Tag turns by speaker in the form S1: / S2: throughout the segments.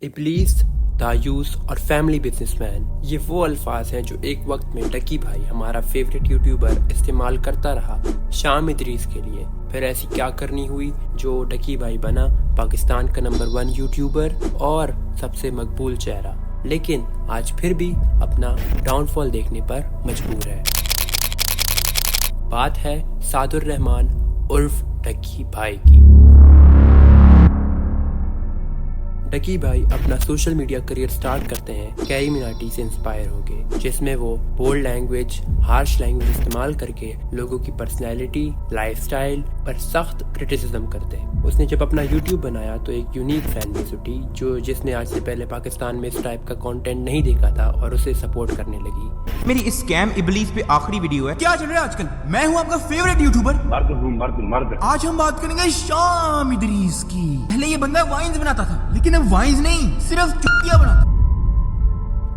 S1: इब्लीस, दायूस और family businessman, ये वो अल्फाज हैं जो एक वक्त में डकी भाई, हमारा फेवरेट यूट्यूबर, इस्तेमाल करता रहा शाम इदरीस के लिए। फिर ऐसी क्या करनी हुई जो डकी भाई बना पाकिस्तान का नंबर 1 यूट्यूबर और सबसे मकबूल चेहरा, लेकिन आज फिर भी अपना डाउनफॉल देखने पर मजबूर है। बात है सादुर रहमान उर्फ डकी भाई की। डकी भाई अपना सोशल मीडिया करियर स्टार्ट करते हैं कैरी मिनाटी से इंस्पायर होके, जिसमें वो बोल्ड लैंग्वेज, हार्श लैंग्वेज इस्तेमाल करके लोगों की पर्सनैलिटी, लाइफस्टाइल पर सख्त क्रिटिसिज्म करते हैं। उसने जब अपना यूट्यूब बनाया तो एक यूनिक फैन बेस उठी जिसने आज से पहले पाकिस्तान में इस टाइप का कंटेंट नहीं देखा था और उसे सपोर्ट करने लगी।
S2: मेरी इस स्कैम इब्लीस पे आखिरी वीडियो है। क्या चल रहा है आजकल? मैं हूँ आपका फेवरेट यूट्यूबर मर्द। आज हम बात करेंगे शाम इदरीस की। पहले ये बंदा वाइन्स बनाता था, लेकिन अब वाइन्स नहीं, सिर्फ चुटकियां बनाता।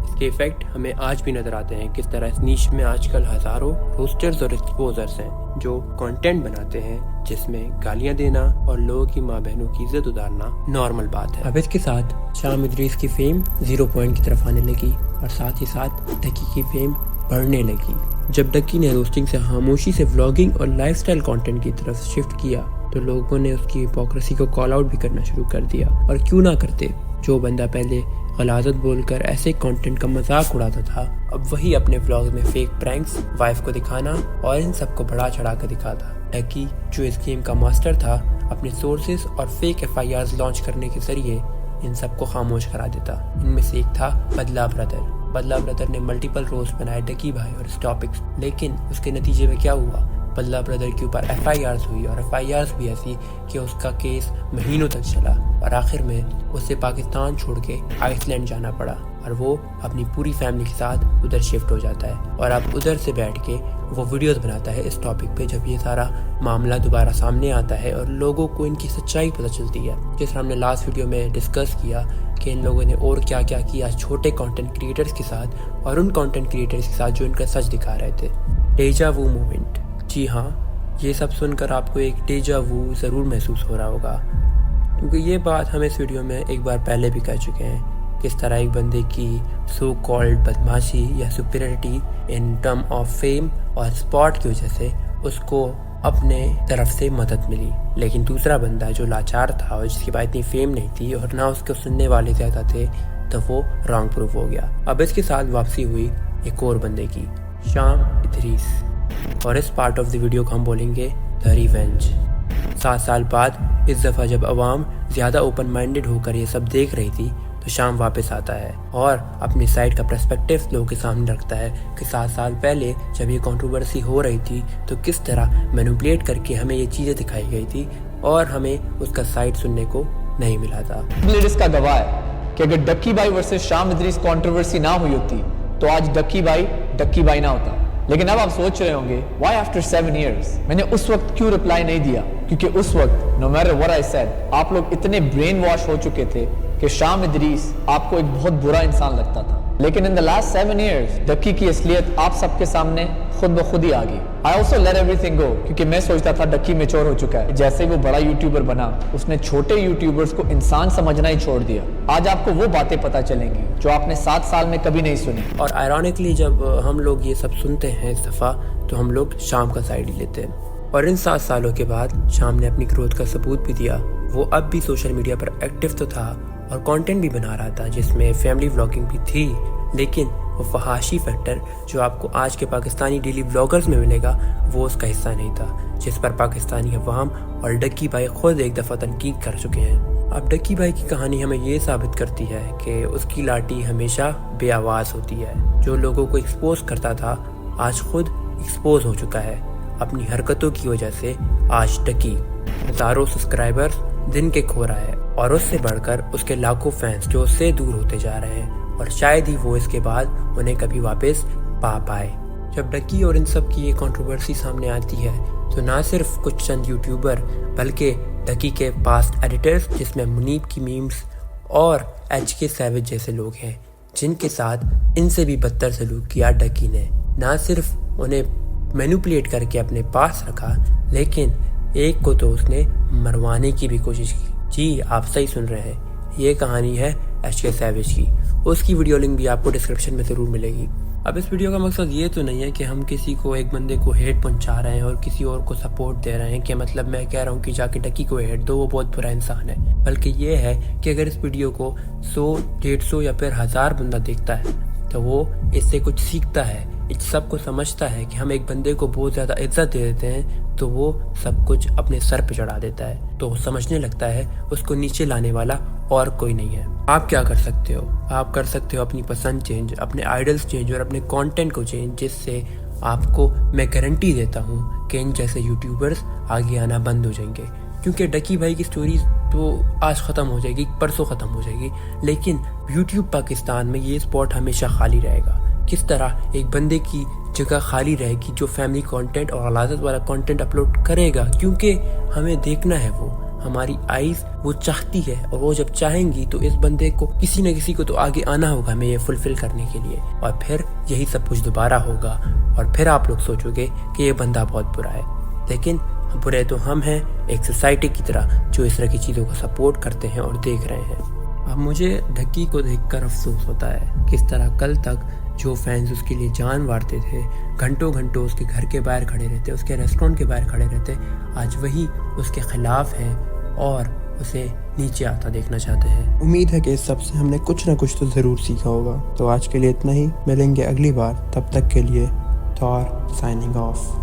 S1: इसके इफेक्ट हमें आज भी नजर आते हैं। किस तरह इस नीश में आजकल हजारों रोस्टर्स और एक्सपोजर्स हैं जो कंटेंट बनाते हैं जिसमें गालियां देना और लोगों की माँ बहनों की इज्जत उतारना नॉर्मल बात है। अब इसके साथ शाम इदरीस की फेम 0 पॉइंट की तरफ आने लगी और साथ ही साथ डकी की फेम बढ़ने लगी। जब डकी ने रोस्टिंग से खामोशी से व्लॉगिंग और लाइफस्टाइल कंटेंट की तरफ शिफ्ट किया तो लोगों ने उसकी हिपोक्रेसी को कॉल आउट भी करना शुरू कर दिया। और क्यों ना करते, जो बंदा पहले गलाजत बोलकर ऐसे कंटेंट का मजाक उड़ाता था, अब वही अपने व्लॉग्स में फेक प्रैंक्स, वाइफ को दिखाना और इन सबको बढ़ा चढ़ा कर दिखाता। डकी, जो इस गेम का मास्टर था, अपने सोर्सेस और फेक FIRs लॉन्च करने के जरिए इन सबको खामोश करा देता। इनमें से एक था बदला ब्रदर ने मल्टीपल रोस्ट बनाए डकी भाई और इस टॉपिक्स, लेकिन उसके नतीजे में क्या हुआ? बदला ब्रदर के ऊपर FIRs हुई और FIRs भी ऐसी कि उसका केस महीनों तक चला और आखिर में उसे पाकिस्तान छोड़ के आइसलैंड जाना पड़ा और वो अपनी पूरी फैमिली के साथ उधर शिफ्ट हो जाता है और अब उधर से बैठ के वो वीडियोस बनाता है इस टॉपिक पे। जब ये सारा मामला दोबारा सामने आता है और लोगों को इनकी सच्चाई पता चलती है, जिस हमने लास्ट वीडियो में डिस्कस किया कि इन लोगों ने और क्या क्या किया छोटे कंटेंट क्रिएटर्स के साथ और उन कंटेंट क्रिएटर्स के साथ जो इनका सच दिखा रहे थे। डेजा वू मोमेंट। जी हाँ, ये सब सुनकर आपको एक डेजा वू ज़रूर महसूस हो रहा होगा, क्योंकि ये बात हम इस वीडियो में एक बार पहले भी कर चुके हैं। किस तरह एक बंदे की सो कॉल्ड बदमाशी या superiority in term of fame और स्पॉट की वजह से उसको अपने तरफ से मदद मिली, लेकिन दूसरा बंदा जो लाचार था और जिसके पास इतनी फेम नहीं थी और ना उसको सुनने वाले ज़्यादा थे, तो वो रॉन्ग प्रूफ हो गया। अब इसके साथ वापसी हुई एक और बंदे की, शाम इदरीस, और इस पार्ट ऑफ द वीडियो को हम बोलेंगे द रिवेंज। 7 साल बाद इस दफ़ा जब अवाम ज़्यादा ओपन माइंडेड होकर ये सब देख रही थी तो शाम वापस आता है और अपनी साइड का पर्सपेक्टिव लोगों के सामने रखता है कि 7 साल पहले जब ये कंट्रोवर्सी हो रही थी तो किस तरह मैनिपुलेट करके हमें ये चीज़ें दिखाई गई थी और हमें उसका साइड सुनने को नहीं मिला था।
S3: इसका गवाह है कि अगर डक्की भाई वर्सेस शाम इदरीस कंट्रोवर्सी ना हुई होती तो आज डक्की भाई ना होता। लेकिन अब आप सोच रहे होंगे व्हाई आफ्टर 7 years मैंने उस वक्त क्यों रिप्लाई नहीं दिया, क्योंकि उस वक्त no matter what I said आप लोग इतने ब्रेन वॉश हो चुके थे कि शाम इदरीस आपको एक बहुत बुरा इंसान लगता था। लेकिन in the last 7 years Ducky की असलियत आप सबके सामने खुद ब खुद ही आ गई। आई ऑल्सो लेट एवरीथिंग गो, क्योंकि मैं सोचता था डक्की मैच्योर हो चुका है। जैसे वो बड़ा यूट्यूबर बना उसने छोटे यूट्यूबर्स को इंसान समझना ही छोड़ दिया। आज आपको वो बातें पता चलेंगी जो आपने 7 साल में कभी नहीं सुनी।
S1: और आयरॉनिकली जब हम लोग ये सब सुनते हैं इस दफ़ा तो हम लोग शाम का साइड ही लेते हैं। और इन 7 सालों के बाद शाम ने अपनी ग्रोथ का सबूत भी दिया। वो अब भी सोशल मीडिया पर एक्टिव तो था और कंटेंट भी बना रहा था जिसमें फैमिली व्लॉगिंग भी थी, लेकिन वो फहाशी फैक्टर जो आपको आज के पाकिस्तानी डेली व्लॉगर्स में मिलेगा वो उसका हिस्सा नहीं था, जिस पर पाकिस्तानी अवाम और डक्की भाई खुद एक दफ़ा तनकीद कर चुके हैं। अब डक्की भाई की कहानी हमें ये साबित करती है कि उसकी लाठी हमेशा बेआवाज़ होती है। जो लोगों को एक्सपोज करता था आज खुद एक्सपोज हो चुका है अपनी हरकतों की वजह से। आज डक्की हज़ारों सब्सक्राइबर्स दिन के खो रहा है और उससे बढ़कर उसके लाखों फैंस जो उससे दूर होते जा रहे हैं और शायद ही वो इसके बाद उन्हें कभी वापस पा पाए। जब डक्की और इन सब की ये कंट्रोवर्सी सामने आती है तो ना सिर्फ कुछ चंद यूट्यूबर बल्कि डक्की के पास्ट एडिटर्स जिसमें मुनीब की मीम्स और HK सैविज जैसे लोग हैं जिनके साथ इनसे भी बदतर सलूक किया डक्की ने। ना सिर्फ उन्हें मैनिपुलेट करके अपने पास रखा, लेकिन एक को तो उसने मरवाने की भी कोशिश की। जी आप सही सुन रहे हैं, ये कहानी है एचके सैवेज की। उसकी वीडियो लिंक भी आपको डिस्क्रिप्शन में ज़रूर मिलेगी। अब इस वीडियो का मकसद ये तो नहीं है कि हम किसी को, एक बंदे को हेट पहुंचा रहे हैं और किसी और को सपोर्ट दे रहे हैं, कि मतलब मैं कह रहा हूँ कि जाके डक्की को हेट दो, वो बहुत बुरा इंसान है। बल्कि ये है कि अगर इस वीडियो को 100, 150 या फिर 1000 बंदा देखता है तो वो इससे कुछ सीखता है, इस सब को समझता है कि हम एक बंदे को बहुत ज़्यादा इज्जत दे देते हैं तो वो सब कुछ अपने सर पे चढ़ा देता है, तो समझने लगता है उसको नीचे लाने वाला और कोई नहीं है। आप क्या कर सकते हो? आप कर सकते हो अपनी पसंद चेंज, अपने आइडल्स चेंज और अपने कंटेंट को चेंज, जिससे आपको मैं गारंटी देता हूँ कि इन जैसे यूट्यूबर्स आगे आना बंद हो जाएंगे। क्योंकि डक्की भाई की स्टोरी तो आज ख़त्म हो जाएगी, परसों ख़त्म हो जाएगी, लेकिन यूट्यूब पाकिस्तान में ये स्पॉट हमेशा खाली रहेगा। किस तरह एक बंदे की जगह खाली रहेगी जो फैमिली कंटेंट और अलादत वाला कंटेंट अपलोड करेगा, क्योंकि हमें देखना है, वो हमारी आईज वो चाहती है, और वो जब चाहेंगी तो इस बंदे को किसी न किसी को तो आगे आना होगा हमें ये फुलफिल करने के लिए, और फिर यही सब कुछ दोबारा होगा और फिर आप लोग सोचोगे कि ये बंदा बहुत बुरा है। लेकिन बुरे तो हम हैं एक सोसाइटी की तरह जो इस तरह की चीज़ों को सपोर्ट करते हैं और देख रहे हैं। अब मुझे डक्की को देखकर अफसोस होता है किस तरह कल तक जो फैंस उसके लिए जान वारते थे, घंटों घंटों उसके घर के बाहर खड़े रहते, उसके रेस्टोरेंट के बाहर खड़े रहते, आज वही उसके खिलाफ हैं और उसे नीचे आता देखना चाहते हैं।
S4: उम्मीद है कि इस सब से हमने कुछ ना कुछ तो ज़रूर सीखा होगा। तो आज के लिए इतना ही, मिलेंगे अगली बार, तब तक के लिए थॉर साइनिंग ऑफ।